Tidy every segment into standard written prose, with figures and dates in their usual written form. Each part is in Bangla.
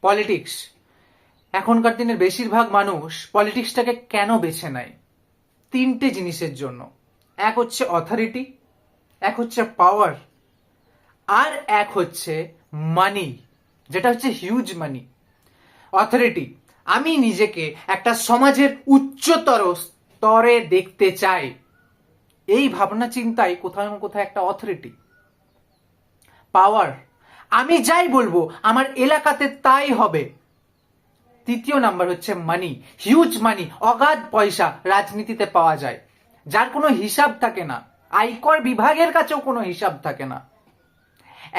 পলিটিক্স। এখনকার দিনের বেশিরভাগ মানুষ পলিটিক্সটাকে কেন বেছে নেয়? তিনটে জিনিসের জন্য। এক হচ্ছে অথরিটি, এক হচ্ছে পাওয়ার, আর এক হচ্ছে মানি, যেটা হচ্ছে হিউজ মানি। অথরিটি, আমি নিজেকে একটা সমাজের উচ্চতর স্তরে দেখতে চাই, এই ভাবনা চিন্তায় কোথাও না কোথাও একটা অথরিটি। পাওয়ার, আমি যাই বলবো আমার এলাকাতে তাই হবে। তৃতীয় নাম্বার হচ্ছে মানি, হিউজ মানি, অগাধ পয়সা রাজনীতিতে পাওয়া যায়, যার কোনো হিসাব থাকে না। আয়কর বিভাগের কাছেও কোনো হিসাব থাকে না।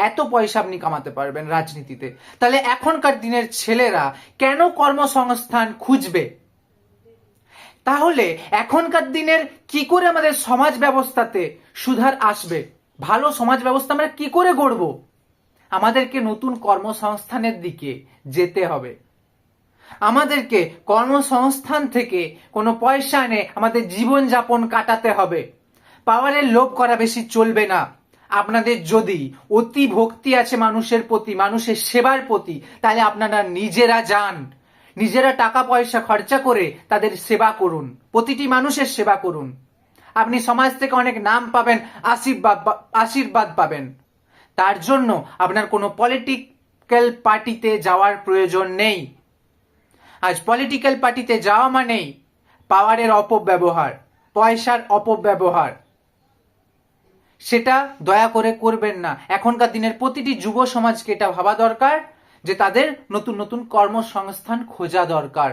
এত পয়সা আপনি কামাতে পারবেন রাজনীতিতে। তাহলে এখনকার দিনের ছেলেরা কেন কর্মসংস্থান খুঁজবে? তাহলে এখনকার দিনের কি করে আমাদের সমাজ ব্যবস্থাতে সুধার আসবে? ভালো সমাজ ব্যবস্থা আমরা কি করে গড়ব? আমাদেরকে নতুন কর্মসংস্থানের দিকে যেতে হবে। আমাদেরকে কর্মসংস্থান থেকে কোনো পয়সা এনে আমাদের জীবনযাপন কাটাতে হবে। পাওয়ারের লোভ করা বেশি চলবে না। আপনাদের যদি অতি ভক্তি আছে মানুষের প্রতি, মানুষের সেবার প্রতি, তাহলে আপনারা নিজেরা যান, নিজেরা টাকা পয়সা খরচা করে তাদের সেবা করুন, প্রতিটি মানুষের সেবা করুন। আপনি সমাজ থেকে অনেক নাম পাবেন, আশীর্বাদ পাবেন। তার জন্য আপনার কোনো পলিটিক্যাল পার্টিতে যাওয়ার প্রয়োজন নেই। আজ পলিটিক্যাল পার্টিতে যাওয়া মানেই পাওয়ারের অপব্যবহার, পয়সার অপব্যবহার। সেটা দয়া করে করবেন না। এখনকার দিনের প্রতিটি যুব সমাজকে এটা ভাবা দরকার যে তাদের নতুন নতুন কর্মসংস্থান খোঁজা দরকার,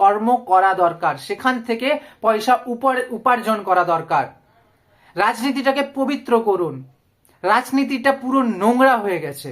কর্ম করা দরকার, সেখান থেকে পয়সা উপার্জন করা দরকার। রাজনীতিটাকে পবিত্র করুন। রাজনীতিটা পুরো নোংরা হয়ে গেছে।